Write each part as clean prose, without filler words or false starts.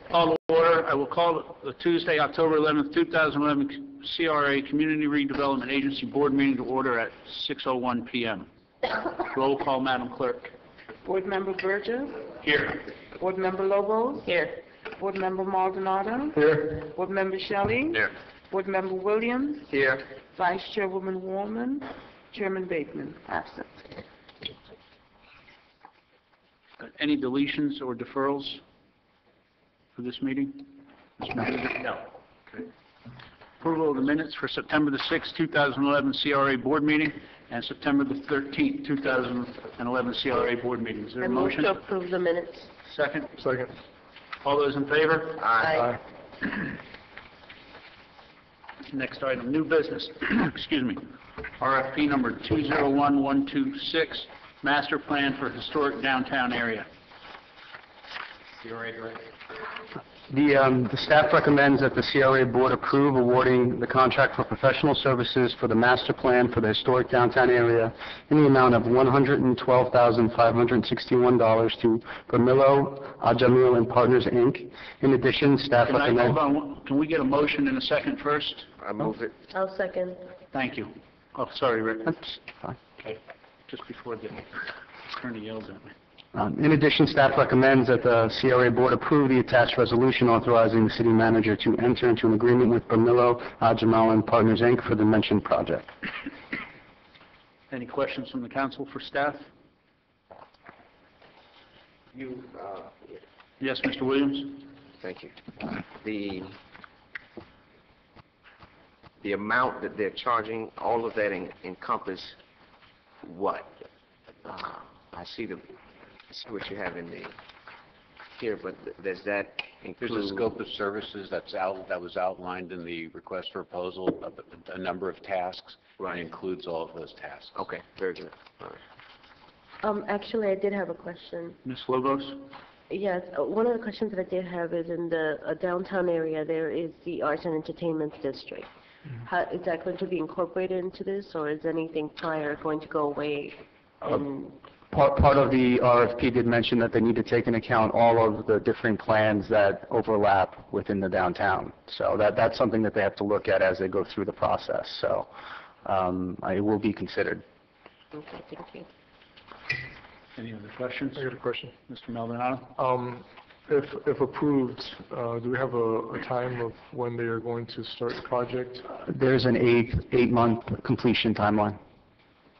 Call to order. I will call the Tuesday, October 11th, 2011 CRA Community Redevelopment Agency Board meeting to order at 6:01 p.m. Roll call, Madam Clerk. Board Member Burgess. Here. Board Member Lobos. Here. Board Member Maldonado. Here. Board Member Shelley. Here. Board Member Williams. Here. Vice Chairwoman Warman. Chairman Bateman, absent. Any deletions or deferrals for this meeting? No. Okay. Approval of the minutes for September the 6th, 2011 CRA Board meeting and September the 13th, 2011 CRA Board meeting. Is there a motion? I move to approve the minutes. Second? Second. All those in favor? Aye. Next item, new business. Excuse me. RFP number 201126, Master Plan for Historic Downtown Area. CRA Director. The staff recommends that the CRA Board approve awarding the contract for professional services for the master plan for the historic downtown area in the amount of $112,561 to Bermillo, Jamil and Partners, Inc. In addition, staff recommends... Hold on. Can we get a motion in a second first? I move it. I'll second. Thank you. Oh, sorry, Rick. That's fine. Okay. Just before the attorney yells at me. In addition, staff recommends that the CRA Board approve the attached resolution authorizing the city manager to enter into an agreement with Bermillo, Jamil and Partners, Inc. for the mentioned project. Any questions from the council for staff? Yes, Mr. Williams? Thank you. The amount that they're charging, all of that encompass what? I see what you have in here, but does that include... There's a scope of services that was outlined in the request for proposal, a number of tasks. Right. It includes all of those tasks. Okay, very good. All right. Actually, I did have a question. Ms. Lobos? Yes, one of the questions that I did have is in the downtown area, there is the Arts and Entertainment District. How, is that going to be incorporated into this, or is anything prior going to go away? Part of the RFP did mention that they need to take into account all of the different plans that overlap within the downtown. So that's something that they have to look at as they go through the process. So it will be considered. Okay, thank you. Any other questions? I got a question. Mr. Maldonado? If approved, do we have a time of when they are going to start the project? There's an eight-month completion timeline.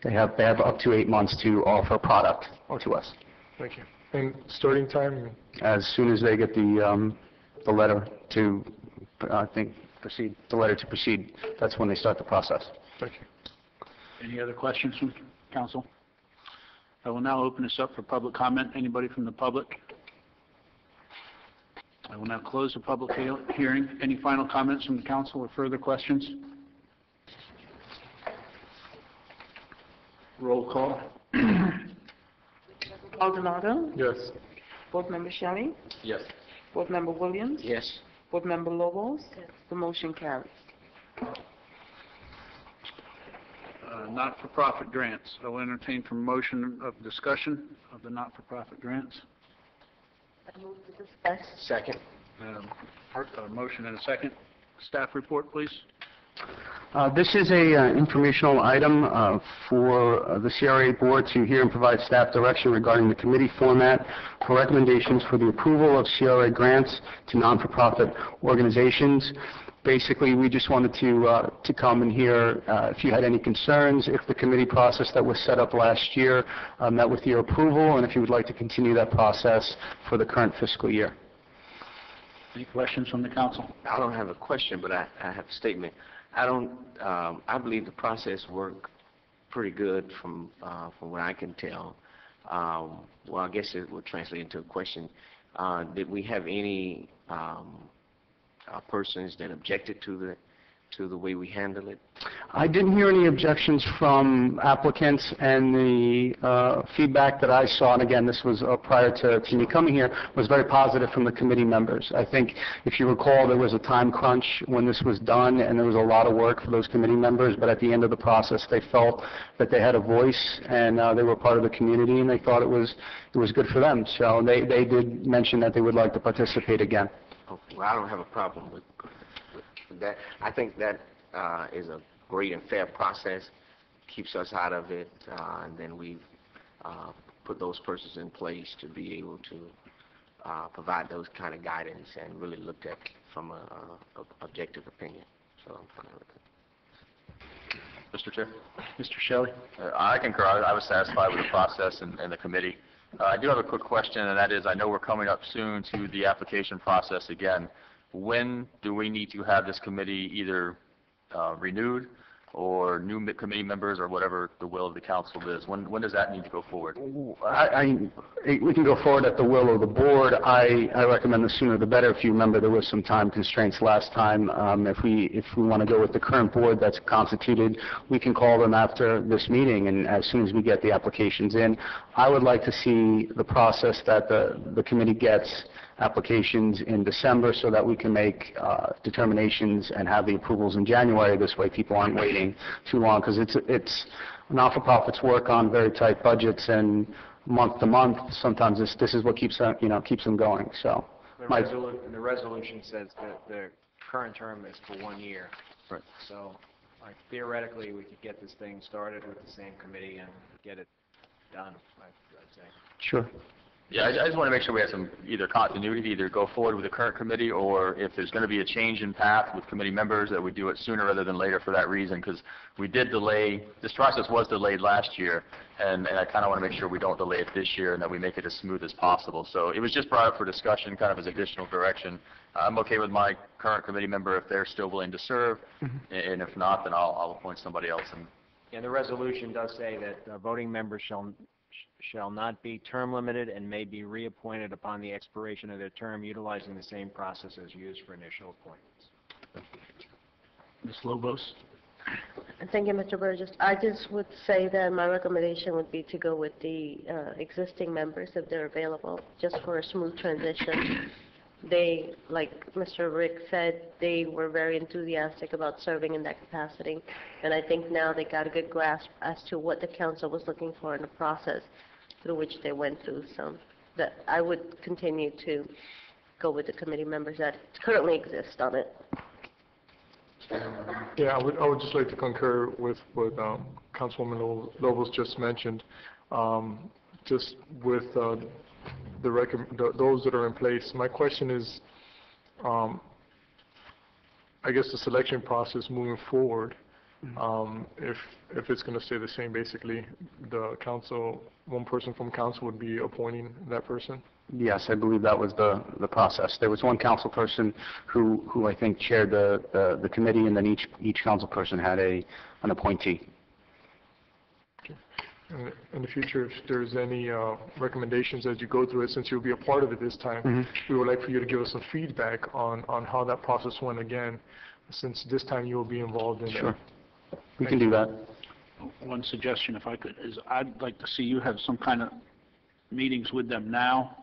They have up to 8 months to offer product to us. Thank you. And starting time? As soon as they get the letter to, I think, proceed. The letter to proceed. That's when they start the process. Thank you. Any other questions from council? I will now open this up for public comment. Anybody from the public? I will now close the public hearing. Any final comments from the council or further questions? Roll call. Maldonado. Yes. Board Member Shelley. Yes. Board Member Williams. Yes. Board Member Lobos. The motion carries. Not-for-profit grants. I will entertain for motion of discussion of the not-for-profit grants. I move to discuss. Second. Motion and a second. Staff report, please. This is a informational item for the CRA Board to hear and provide staff direction regarding the committee format for recommendations for the approval of CRA grants to non-for-profit organizations. Basically, we just wanted to come and hear if you had any concerns, if the committee process that was set up last year met with your approval, and if you would like to continue that process for the current fiscal year. Any questions from the council? I don't have a question, but I have a statement. I believe the process worked pretty good from what I can tell. Well, I guess it will translate into a question. Did we have any persons that objected to the way we handle it? I didn't hear any objections from applicants, and the feedback that I saw, and again, this was prior to me coming here, was very positive from the committee members. I think, if you recall, there was a time crunch when this was done, and there was a lot of work for those committee members, but at the end of the process, they felt that they had a voice, and they were part of the community, and they thought it was good for them. So they did mention that they would like to participate again. Well, I don't have a problem with that. I think that is a great and fair process, keeps us out of it, and then we put those persons in place to be able to provide those kind of guidance and really looked at from a objective opinion. So I'm fine with it. Mr. Chair? Mr. Shelley? I concur. I was satisfied with the process and the committee. I do have a quick question, and that is, I know we're coming up soon to the application process again. When do we need to have this committee either renewed or new committee members or whatever the will of the council is? When does that need to go forward? We can go forward at the will of the board. I recommend the sooner the better. If you remember, there was some time constraints last time. If we want to go with the current board that's constituted, we can call them after this meeting, and as soon as we get the applications in. I would like to see the process that the committee gets applications in December so that we can make determinations and have the approvals in January. This way people aren't waiting too long, because it's not-for-profits work on very tight budgets, and month to month, sometimes this is what keeps them going. So The resolution says that the current term is for 1 year. Right. So theoretically, we could get this thing started with the same committee and get it done, I'd say. Sure. Yeah, I just want to make sure we have some either continuity, either go forward with the current committee, or if there's going to be a change in path with committee members, that we do it sooner rather than later for that reason, because we did delay, this process was delayed last year, and I kind of want to make sure we don't delay it this year and that we make it as smooth as possible. So it was just brought up for discussion, kind of as additional direction. I'm okay with my current committee member if they're still willing to serve, and if not, then I'll appoint somebody else. And the resolution does say that voting members shall not be term limited and may be reappointed upon the expiration of their term, utilizing the same process as used for initial appointments. Ms. Lobos? Thank you, Mr. Burgess. I just would say that my recommendation would be to go with the existing members if they're available, just for a smooth transition. They, like Mr. Rick said, they were very enthusiastic about serving in that capacity, and I think now they got a good grasp as to what the council was looking for in the process through which they went through. So that I would continue to go with the committee members that currently exist on it. Yeah, I would just like to concur with what Councilwoman Lobos just mentioned. Just with those that are in place. My question is, I guess the selection process moving forward, if it's going to stay the same, basically, the council, one person from council would be appointing that person? Yes, I believe that was the process. There was one council person who I think chaired the committee, and then each council person had an appointee. In the future, if there's any recommendations as you go through it, since you'll be a part of it this time, we would like for you to give us some feedback on how that process went again, since this time you will be involved in it. Sure. We can do that. One suggestion, if I could, is I'd like to see you have some kind of meetings with them now,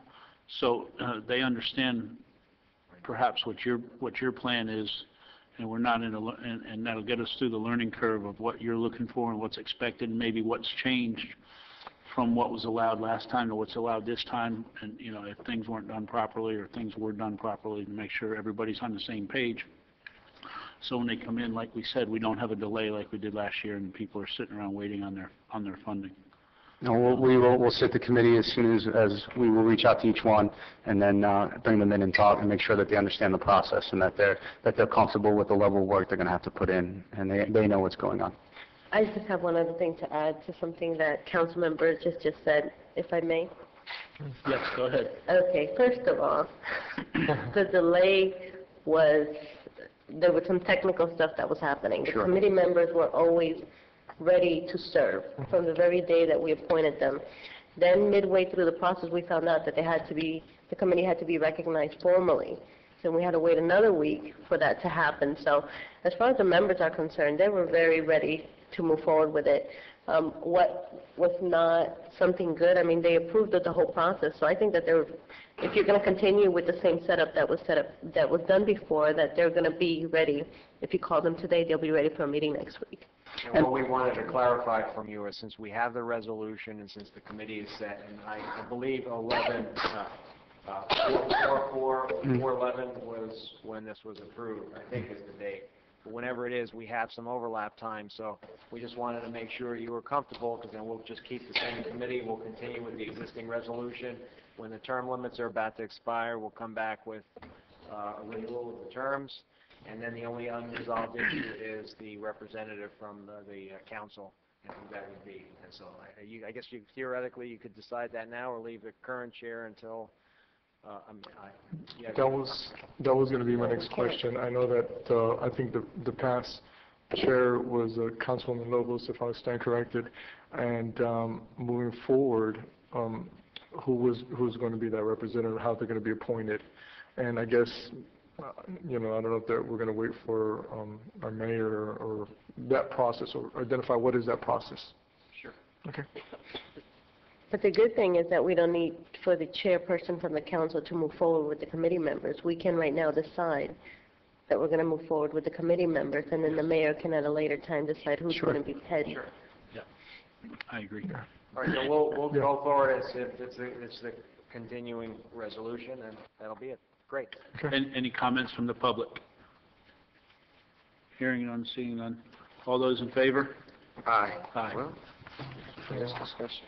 so they understand perhaps what your plan is, and we're not and that'll get us through the learning curve of what you're looking for and what's expected, and maybe what's changed from what was allowed last time to what's allowed this time, and if things weren't done properly or things were done properly, to make sure everybody's on the same page. So when they come in, like we said, we don't have a delay like we did last year, and people are sitting around waiting on their funding. No, we'll sit the committee as soon as we will reach out to each one, and then bring them in and talk and make sure that they understand the process and that they're comfortable with the level of work they're going to have to put in, and they know what's going on. I just have one other thing to add to something that Councilmember just said, if I may. Yes, go ahead. Okay, first of all, the delay was, there was some technical stuff that was happening. The committee members were always ready to serve from the very day that we appointed them. Then midway through the process, we found out that the committee had to be recognized formally. So we had to wait another week for that to happen. So as far as the members are concerned, they were very ready to move forward with it. What was not something good, I mean, they approved of the whole process. So I think that if you're going to continue with the same setup that was done before, that they're going to be ready. If you call them today, they'll be ready for a meeting next week. And what we wanted to clarify from you is, since we have the resolution and since the committee is set, and I believe 4/11 was when this was approved, I think is the date. But whenever it is, we have some overlap time, so we just wanted to make sure you were comfortable, because then we'll just keep the same committee, we'll continue with the existing resolution. When the term limits are about to expire, we'll come back with a renewal of the terms, and then the only unresolved issue is the representative from the council, and who that would be. And so I guess theoretically you could decide that now, or leave the current chair until, That was going to be my next question. I know that, I think the past chair was Councilwoman Lobos, if I stand corrected, and moving forward, who's going to be that representative, how they're going to be appointed. And I guess, I don't know if we're going to wait for our mayor or that process, or identify what is that process. Sure. Okay. But the good thing is that we don't need for the chairperson from the council to move forward with the committee members. We can right now decide that we're going to move forward with the committee members, and then the mayor can at a later time decide who's going to be head. Sure. Yeah, I agree. All right, so we'll go forward as if it's the continuing resolution, and that'll be it. Great. Any comments from the public? Hearing none, seeing none. All those in favor? Aye. Aye. Well, Yeah. discussion.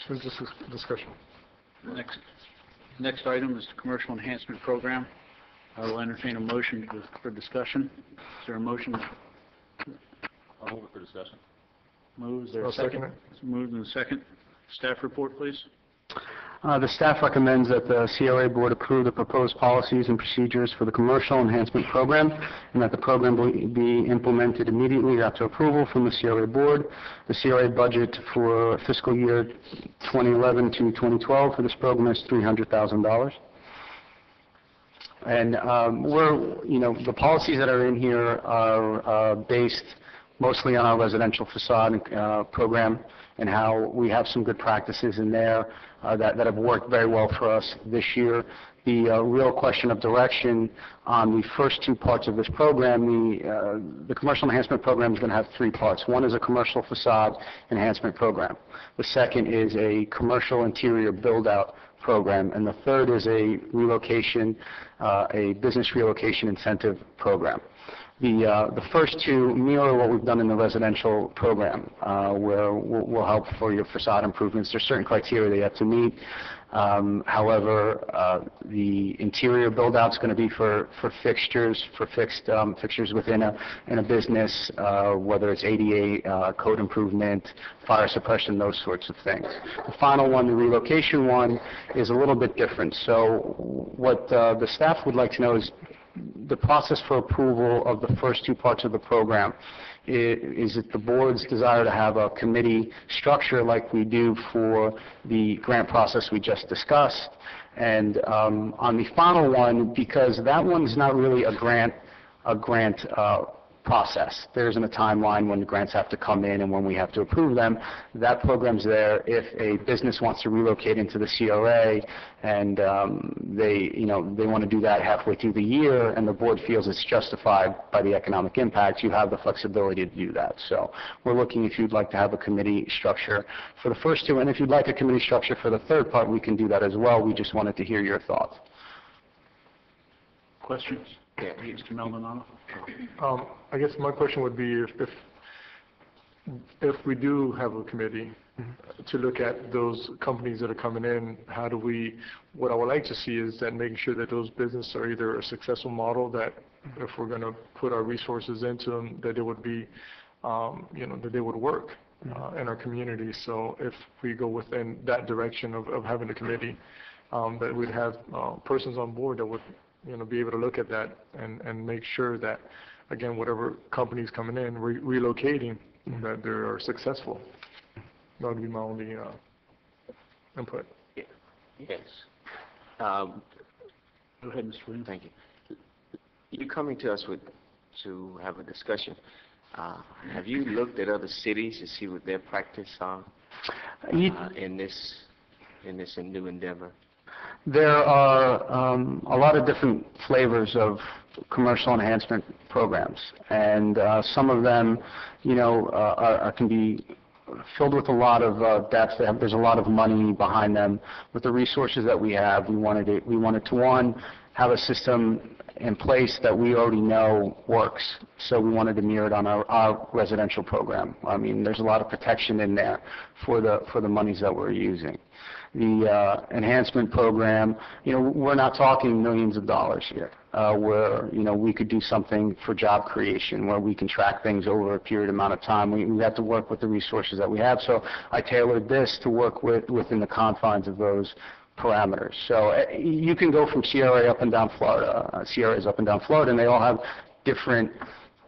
So this is discussion. Next item is the Commercial Enhancement Program. I will entertain a motion for discussion. Is there a motion? I'll move it for discussion. Move. Is there a I'll second? second it. It's moved and a second. Staff report, please. The staff recommends that the CRA Board approve the proposed policies and procedures for the Commercial Enhancement Program, and that the program be implemented immediately after approval from the CRA Board. The CRA budget for fiscal year 2011 to 2012 for this program is $300,000. And the policies that are in here are based mostly on our residential facade program, and how we have some good practices in there that have worked very well for us this year. The real question of direction on the first two parts of this program, the Commercial Enhancement Program is going to have three parts. One is a commercial facade enhancement program. The second is a commercial interior build-out program, and the third is a business relocation incentive program. The first two mirror what we've done in the residential program, where we'll help for your facade improvements. There's certain criteria they have to meet. However, the interior build-out is going to be for fixtures, for fixed fixtures within a business, whether it's ADA, code improvement, fire suppression, those sorts of things. The final one, the relocation one, is a little bit different. So what the staff would like to know is the process for approval of the first two parts of the program. Is it the board's desire to have a committee structure like we do for the grant process we just discussed? And on the final one, because that one's not really a grant process. There isn't a timeline when the grants have to come in and when we have to approve them. That program's there if a business wants to relocate into the CRA and they want to do that halfway through the year, and the board feels it's justified by the economic impact. You have the flexibility to do that. So we're looking if you'd like to have a committee structure for the first two, and if you'd like a committee structure for the third part, we can do that as well. We just wanted to hear your thoughts. Questions? Yeah, Mr. Maldonado. I guess my question would be if we do have a committee to look at those companies that are coming in, what I would like to see is that making sure that those businesses are either a successful model, that if we're going to put our resources into them, that it would be, that they would work in our community. So if we go within that direction of having a committee, that we'd have persons on board that would be able to look at that and make sure that, again, whatever companies coming in, relocating, that they are successful. That would be my only input. Yes. Go ahead, Mr. Williams. Thank you. You're coming to us to have a discussion. Have you looked at other cities to see what their practice are in this new endeavor? There are a lot of different flavors of commercial enhancement programs, and some of them, can be filled with a lot of depth. There's a lot of money behind them. With the resources that we have, we wanted to, one, have a system in place that we already know works. So we wanted to mirror it on our residential program. I mean, there's a lot of protection in there for the monies that we're using. The enhancement program, we're not talking millions of dollars here. Where, we could do something for job creation, where we can track things over a period amount of time. We have to work with the resources that we have. So I tailored this to work within the confines of those parameters. So you can go from CRA up and down Florida, CRAs up and down Florida, and they all have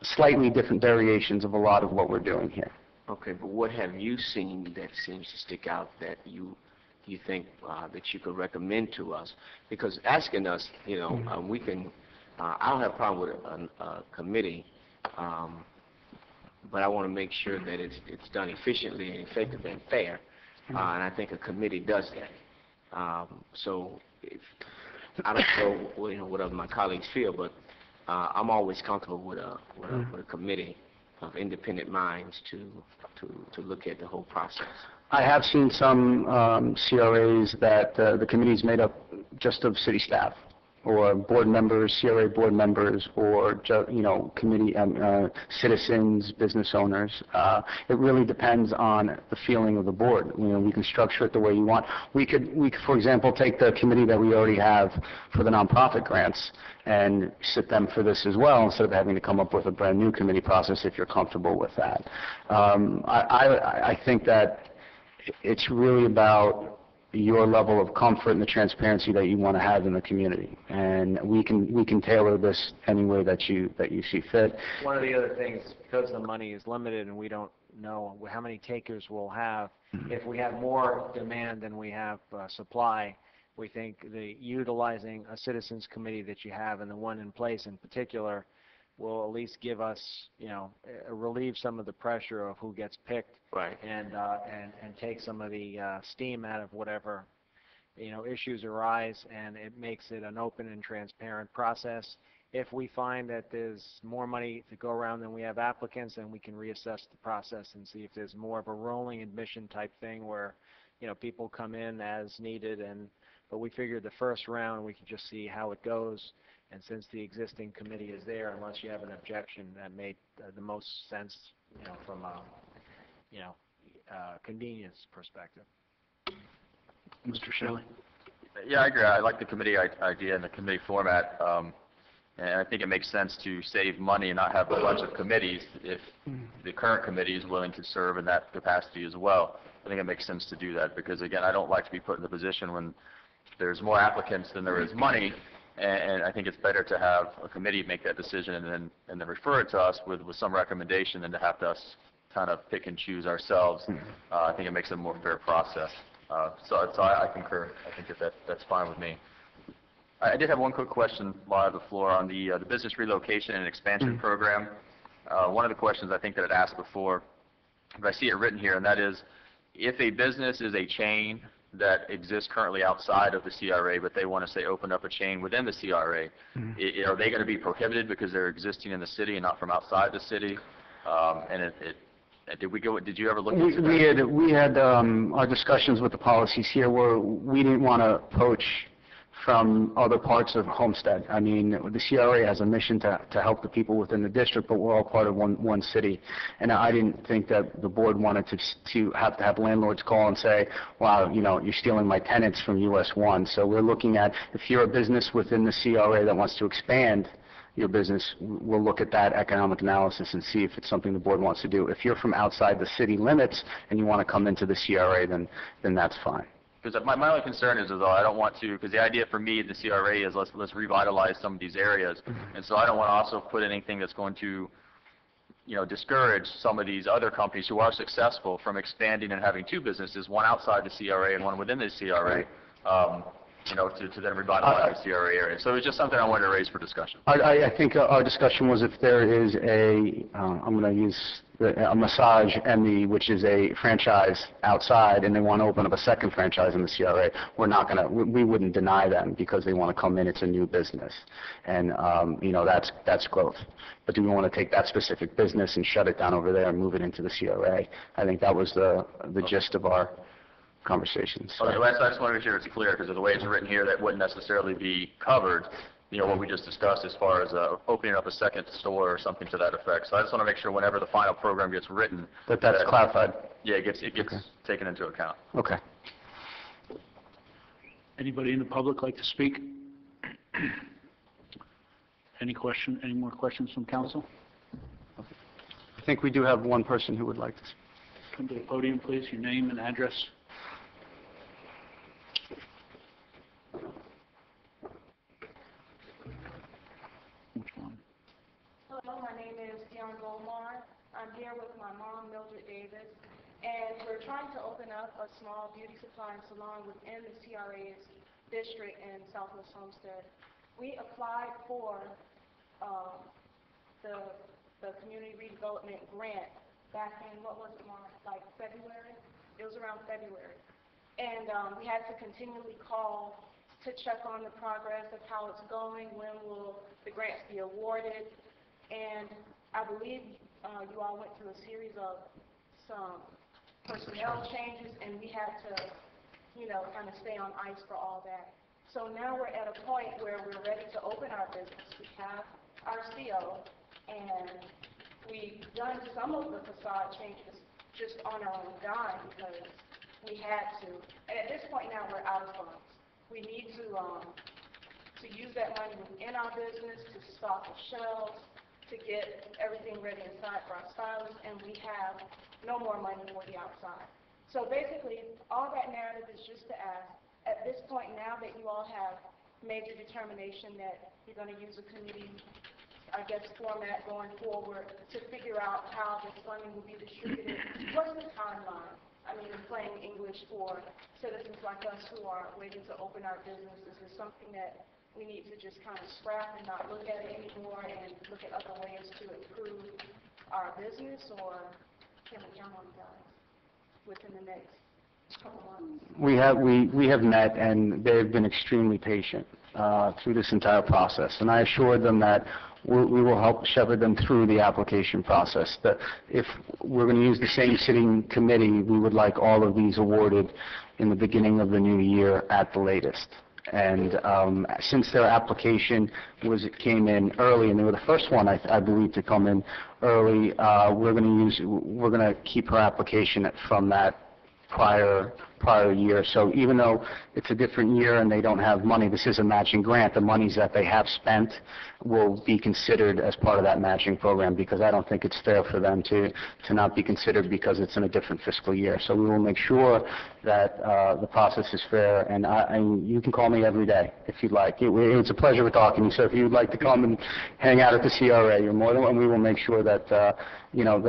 slightly different variations of a lot of what we're doing here. Okay, but what have you seen that seems to stick out that you think that you could recommend to us? Because asking us, we can, I don't have a problem with a committee, but I want to make sure that it's done efficiently and effective and fair, and I think a committee does that. So I don't know, what other my colleagues feel, but I'm always comfortable with a committee of independent minds to look at the whole process. I have seen some CRAs that the committee's made up just of city staff, or board members, CRA board members, or committee citizens, business owners. It really depends on the feeling of the board. We can structure it the way you want. We could, for example, take the committee that we already have for the nonprofit grants and sit them for this as well, instead of having to come up with a brand new committee process if you're comfortable with that. I think that it's really about your level of comfort and the transparency that you want to have in the community, and we can tailor this any way that you see fit. One of the other things, because the money is limited and we don't know how many takers we'll have, if we have more demand than we have supply, we think utilizing a citizens committee that you have, and the one in place in particular, will at least give us, relieve some of the pressure of who gets picked, right, and take some of the steam out of whatever, issues arise, and it makes it an open and transparent process. If we find that there's more money to go around than we have applicants, then we can reassess the process and see if there's more of a rolling admission type thing where, people come in as needed, but we figured the first round we can just see how it goes. And since the existing committee is there, unless you have an objection, that made the most sense, from a, convenience perspective. Mr. Shelley? Yeah, I agree. I like the committee idea and the committee format, and I think it makes sense to save money and not have a bunch of committees if the current committee is willing to serve in that capacity as well. I think it makes sense to do that because, again, I don't like to be put in the position when there's more applicants than there is money. And I think it's better to have a committee make that decision and then refer it to us with some recommendation than to have to us kind of pick and choose ourselves. I think it makes it a more fair process. So I concur. I think that's fine with me. I did have one quick question while I have the floor on the business relocation and expansion program. One of the questions I think that I'd asked before, but I see it written here, and that is, if a business is a chain that exists currently outside of the CRA, but they want to, say, open up a chain within the CRA, are they going to be prohibited because they're existing in the city and not from outside the city? Did you ever look into that? We had our discussions with the policies here where we didn't want to poach from other parts of Homestead. I mean, the CRA has a mission to help the people within the district, but we're all part of one city. And I didn't think that the board wanted to have landlords call and say, wow, you're stealing my tenants from US 1. So we're looking at, if you're a business within the CRA that wants to expand your business, we'll look at that economic analysis and see if it's something the board wants to do. If you're from outside the city limits and you want to come into the CRA, then that's fine. Because my only concern is, though, I don't want to, because the idea for me, the CRA, is let's revitalize some of these areas, and so I don't want to also put anything that's going to, discourage some of these other companies who are successful from expanding and having two businesses, one outside the CRA and one within the CRA. to then revitalize the CRA area. So it was just something I wanted to raise for discussion. I think our discussion was if there is I'm going to use a massage which is a franchise outside, and they want to open up a second franchise in the CRA, we wouldn't deny them because they want to come in. It's a new business, and that's growth. But do we want to take that specific business and shut it down over there and move it into the CRA? I think that was the gist of our conversations. Okay, I just want to make sure it's clear, because of the way it's written here, that wouldn't necessarily be covered, what we just discussed as far as opening up a second store or something to that effect. So I just want to make sure whenever the final program gets written... That's clarified. Yeah, it gets taken into account. Okay. Anybody in the public like to speak? Any more questions from council? I think we do have one person who would like to speak. Come to the podium, please, your name and address. Which one? Hello, my name is Dion Goldmar. I'm here with my mom, Mildred Davis, and we're trying to open up a small beauty supply and salon within the CRA's district in Southwest Homestead. We applied for the community redevelopment grant back in, what was it, Mark, like February? It was around February. And we had to continually call to check on the progress of how it's going, when will the grants be awarded. And I believe you all went through a series of some personnel changes, and we had to, kind of stay on ice for all that. So now we're at a point where we're ready to open our business. We have our CO, and we've done some of the facade changes just on our own dime because we had to. And at this point now, we're out of funds. We need to use that money within our business to stock the shelves, to get everything ready inside for our stylists, and we have no more money for the outside. So basically, all that narrative is just to ask, at this point now that you all have made the determination that you're going to use a committee, I guess, format going forward to figure out how this funding will be distributed, what's the timeline? I mean, in plain English, for citizens like us who are waiting to open our businesses. Is something that we need to just kind of scrap and not look at it anymore and look at other ways to improve our business, or can we count on you guys within the next couple months? We have met, and they've been extremely patient through this entire process. And I assured them that we will help shepherd them through the application process. That if we're going to use the same sitting committee, we would like all of these awarded in the beginning of the new year at the latest. And since their application came in early, and they were the first one, I believe, to come in early, we're going to keep her application from that prior year. So even though it's a different year and they don't have money, this is a matching grant. The monies that they have spent will be considered as part of that matching program, because I don't think it's fair for them to not be considered because it's in a different fiscal year. So we will make sure that the process is fair, and you can call me every day if you'd like. It's a pleasure talking to you. So if you'd like to come and hang out at the CRA, you're more than welcome. We will make sure that there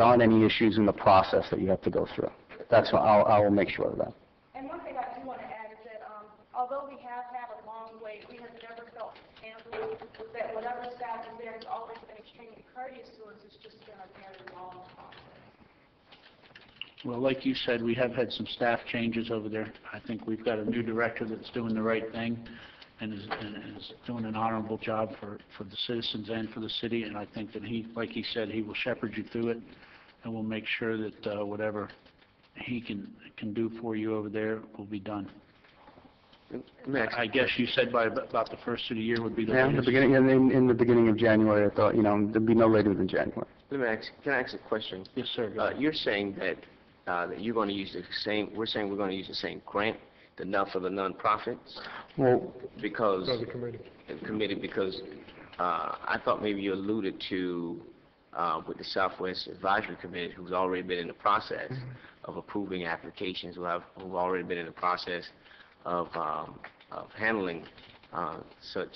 aren't any issues in the process that you have to go through. That's what I will make sure of that. And one thing I do want to add is that although we have had a long wait, we have never felt handled that whatever staff is there has always been extremely courteous to us. It's just been a very long process. Well, like you said, we have had some staff changes over there. I think we've got a new director that's doing the right thing and is doing an honorable job for the citizens and for the city. And I think that like he said, he will shepherd you through it, and we'll make sure that whatever he can do for you over there will be done. I guess you said by about the first of the year would be the latest. In the beginning of January, I thought, there'd be no later than January. Let me can I ask a question? Yes, sir. You're saying that you're going to use the same, we're saying we're going to use the same grant, for the nonprofits? Well, because The committee. Because I thought maybe you alluded to with the Southwest Advisory Committee, who's already been in the process of approving applications, who've already been in the process of handling the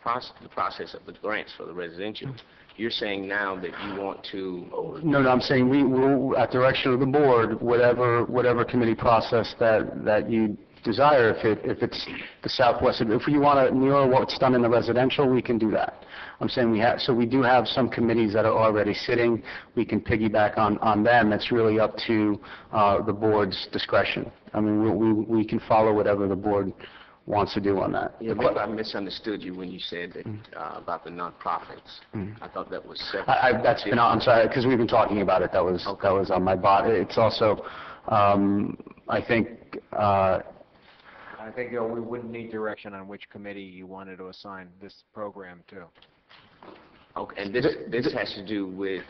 process of the grants for the residential. You're saying now that you want to... No, I'm saying we will, at direction of the board, whatever committee process that you desire, if it's the southwest, if you want to mirror what's done in the residential, we can do that. I'm saying we do have some committees that are already sitting. We can piggyback on them. It's really up to the board's discretion. I mean, we can follow whatever the board wants to do on that. Yeah, maybe I misunderstood you when you said that about the nonprofits. I thought that was separate. That's been, I'm sorry, because we've been talking about it. That was on my bot. It's also, I think, I think we wouldn't need direction on which committee you wanted to assign this program to. Okay, and this has to do with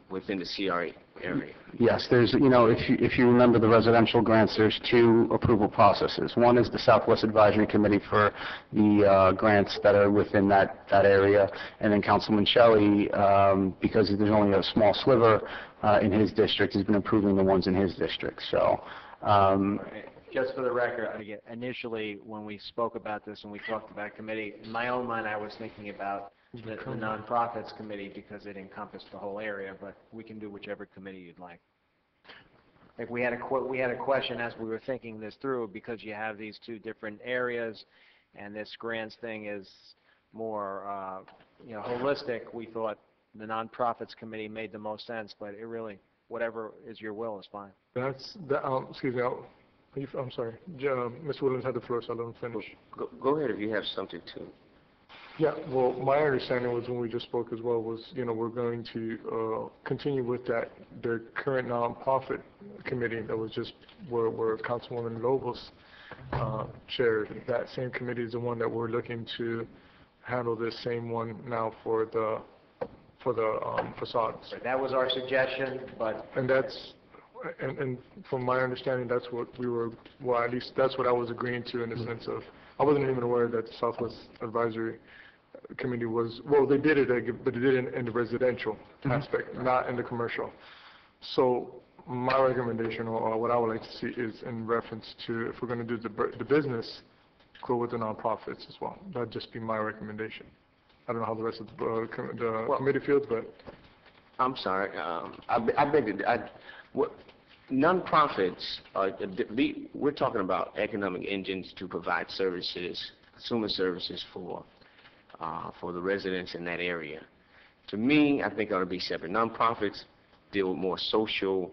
within the CRA area. yes, there's, if you remember the residential grants, there's two approval processes. One is the Southwest Advisory Committee for the grants that are within that area, and then Councilman Shelley, because there's only a small sliver in his district, has been approving the ones in his district. So, just for the record, again, initially, when we spoke about this and we talked about committee, in my own mind, I was thinking about the nonprofits committee because it encompassed the whole area, but we can do whichever committee you'd like. Like we had a question as we were thinking this through, because you have these two different areas, and this grants thing is more, holistic. We thought the nonprofits committee made the most sense, but it really, whatever is your will is fine. Excuse me, I'm sorry. Mr. Williams had the floor, so I don't finish. Go ahead if you have something to. Yeah, well, my understanding was when we just spoke as well was, we're going to continue with the current nonprofit committee that was just where Councilwoman Lobos chaired. That same committee is the one that we're looking to handle this same one now for the facades. That was our suggestion, but... And from my understanding, that's what we were, well, at least that's what I was agreeing to in the sense of, I wasn't even aware that the Southwest Advisory Committee was, well, they did it, but they did it in the residential aspect, not in the commercial. So my recommendation, or what I would like to see, is in reference to, if we're going to do the business, go with the nonprofits as well. That'd just be my recommendation. I don't know how the rest of the committee feels, but... I'm sorry. I beg to... Nonprofits we're talking about economic engines to provide services, consumer services for the residents in that area. To me, I think it ought to be separate. Nonprofits deal with more social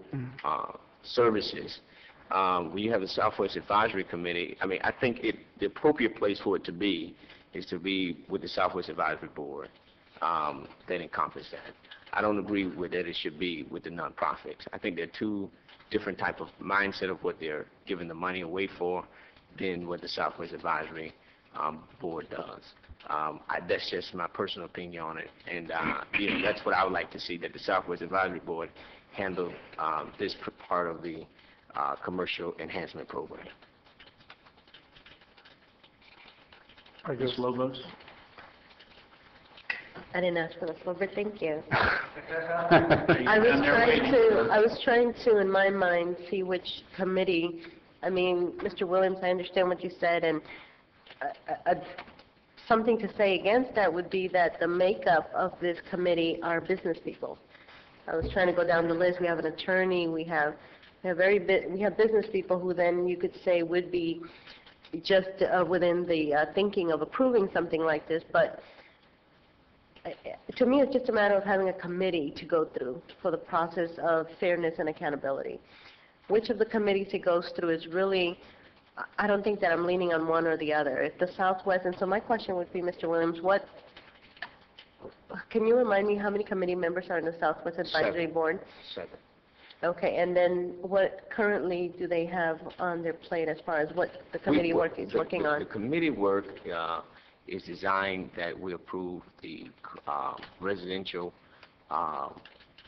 services. When you have the Southwest Advisory Committee, I mean, I think the appropriate place for it to be is to be with the Southwest Advisory Board that encompass that. I don't agree with that it should be with the nonprofits. I think they're two different type of mindset of what they're giving the money away for than what the Southwest Advisory Board does. That's just my personal opinion on it, and that's what I would like to see, that the Southwest Advisory Board handle this part of the commercial enhancement program. I guess Lobos? I didn't ask for the floor, but thank you. I was trying to, in my mind, see which committee. I mean, Mr. Williams, I understand what you said, and something to say against that would be that the makeup of this committee are business people. I was trying to go down the list. We have an attorney. We have business people who then you could say would be just within the thinking of approving something like this, but. To me, it's just a matter of having a committee to go through for the process of fairness and accountability. Which of the committees it goes through is really, I don't think that I'm leaning on one or the other. If the Southwest, and so my question would be, Mr. Williams, can you remind me how many committee members are in the Southwest Advisory Board? 7. Okay, and then what currently do they have on their plate as far as what the committee work is working on? The committee work is designed that we approve the residential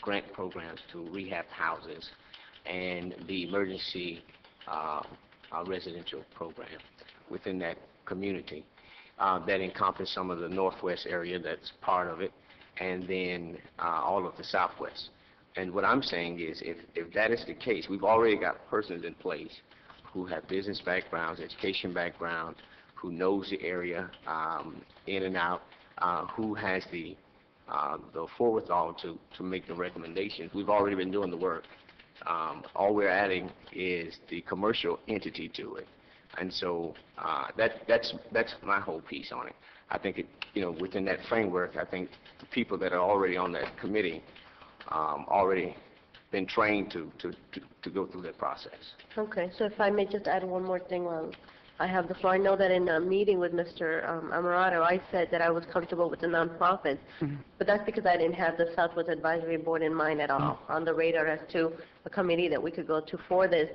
grant programs to rehab houses and the emergency residential program within that community that encompass some of the northwest area that's part of it, and then all of the southwest. And what I'm saying is, if that is the case, we've already got persons in place who have business backgrounds, education background, who knows the area in and out, who has the forethought to make the recommendations. We've already been doing the work. All we're adding is the commercial entity to it. And so that's my whole piece on it. I think within that framework, I think the people that are already on that committee already been trained to go through that process. Okay, so if I may just add one more thing while I have the floor. I know that in a meeting with Mr. Amarato, I said that I was comfortable with the nonprofit, but that's because I didn't have the Southwest Advisory Board in mind at all on the radar as to a committee that we could go to for this.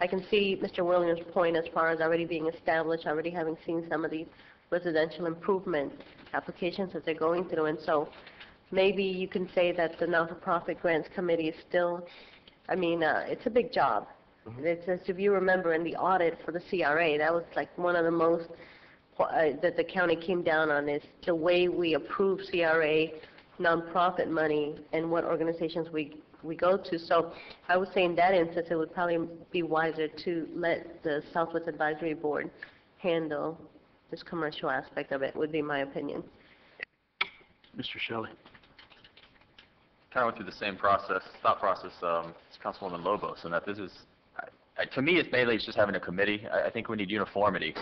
I can see Mr. Williams' point as far as already being established, already having seen some of these residential improvement applications that they're going through, and so maybe you can say that the not-for-profit grants committee is still, it's a big job. It's, as if you remember in the audit for the CRA, that was like one of the most that the county came down on is the way we approve CRA nonprofit money and what organizations we go to. So I would say in that instance it would probably be wiser to let the Southwest Advisory Board handle this commercial aspect of it, would be my opinion. Mr. Shelley. Kind of went through the same thought process as Councilwoman Lobos, and that this is, to me, it's mainly just having a committee. I think we need uniformity,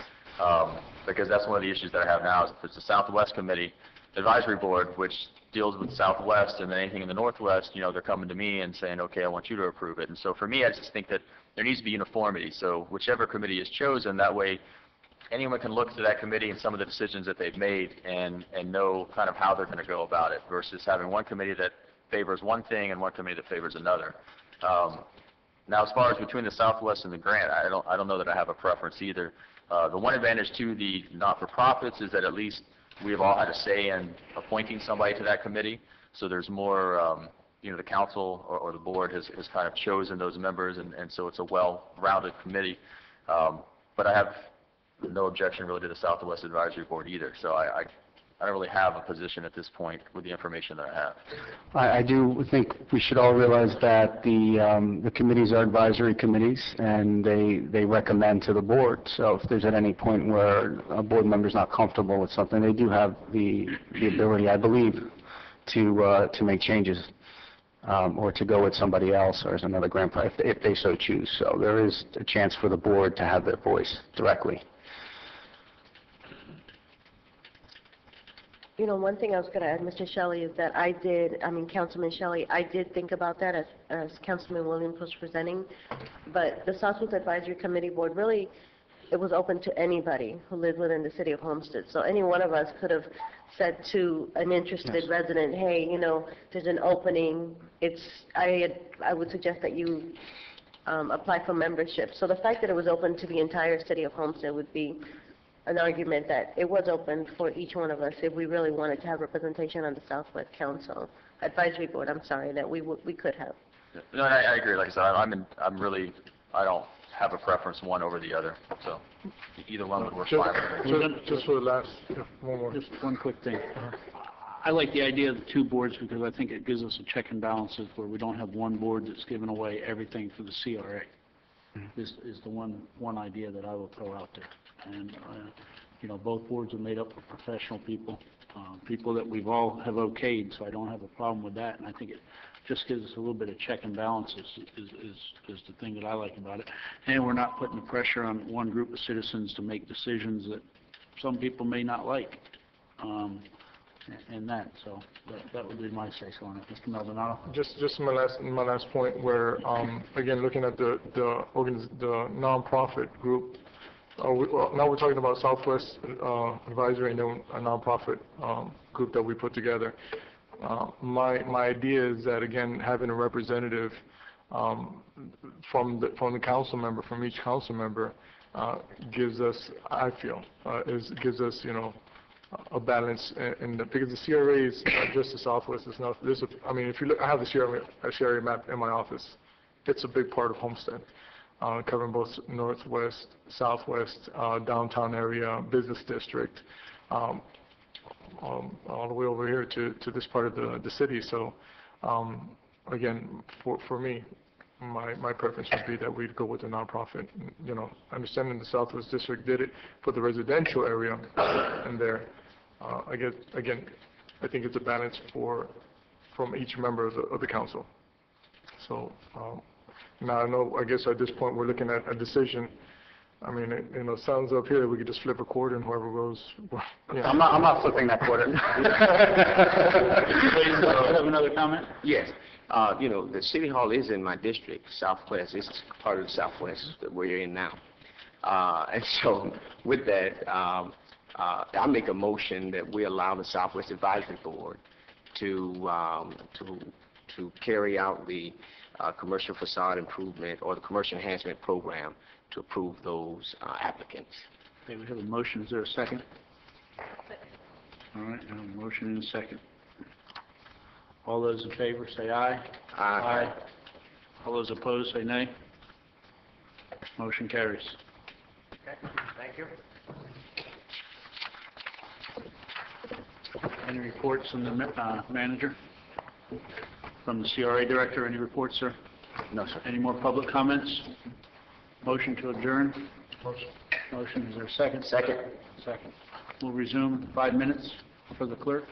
because that's one of the issues that I have now. Is if it's the Southwest Committee, Advisory Board, which deals with Southwest, and then anything in the Northwest, they're coming to me and saying, okay, I want you to approve it. And so for me, I just think that there needs to be uniformity. So whichever committee is chosen, that way anyone can look to that committee and some of the decisions that they've made and know kind of how they're going to go about it, versus having one committee that favors one thing and one committee that favors another. Now, as far as between the Southwest and the grant, I don't know that I have a preference either. The one advantage to the not-for-profits is that at least we have all had a say in appointing somebody to that committee. So there's more, the council or the board has kind of chosen those members, and so it's a well-rounded committee. But I have no objection really to the Southwest Advisory Board either. So I don't really have a position at this point with the information that I have. I do think we should all realize that the committees are advisory committees, and they recommend to the board. So if there's at any point where a board member's not comfortable with something, they do have the ability, I believe, to make changes, or to go with somebody else or as another grant if they so choose. So there is a chance for the board to have their voice directly. One thing I was going to add, Mr. Shelley, is that Councilman Shelley, I did think about that as Councilman Williams was presenting, but the Southwest Advisory Committee Board really, it was open to anybody who lived within the city of Homestead. So any one of us could have said to an interested resident, hey, there's an opening. I would suggest that you apply for membership. So the fact that it was open to the entire city of Homestead would be an argument that it was open for each one of us if we really wanted to have representation on the Southwest Council Advisory Board. I'm sorry, that we could have. No, I agree. Like I said, I don't have a preference one over the other. So either one would work fine. Just for the last, one more. Just one quick thing. I like the idea of the two boards because I think it gives us a check and balances where we don't have one board that's giving away everything for the CRA. This is the one idea that I will throw out there. And, both boards are made up of professional people, people that we've all have okayed, so I don't have a problem with that. And I think it just gives us a little bit of check and balances is the thing that I like about it. And we're not putting the pressure on one group of citizens to make decisions that some people may not like. And that, so that would be my say-so on it. Mr. Maldonado? Just my last point, where again, looking at the nonprofit group, now we're talking about Southwest Advisory and then a nonprofit group that we put together. My idea is that, again, having a representative from the council member, from each council member, gives us, I feel, gives us a balance, because the CRA is just the Southwest. It's not. If you look, I have the CRA map in my office. It's a big part of Homestead, covering both Northwest, Southwest, downtown area, business district, all the way over here to this part of the city. So, again, for me, my preference would be that we'd go with a nonprofit. Understanding the Southwest District did it for the residential area, and there. I guess, again, I think it's a balance from each member of the council. So now I guess at this point we're looking at a decision I mean, it sounds up here that we could just flip a quarter and whoever goes, yeah. I'm not flipping that quarter. Please, have another comment? Yes. The city hall is in my district, Southwest. It's part of the Southwest that we're in now. And so with that, I make a motion that we allow the Southwest Advisory Board to carry out the commercial facade improvement or the commercial enhancement program to approve those applicants. Okay, we have a motion. Is there a second? All right, I have a motion and a second. All those in favor say aye. Aye. All those opposed say nay. Motion carries. Thank you. Any reports from the manager? From the CRA director, any reports, sir? No, sir. Any more public comments? Motion to adjourn? Motion, is there a second? Second. Second. We'll resume 5 minutes for the clerk.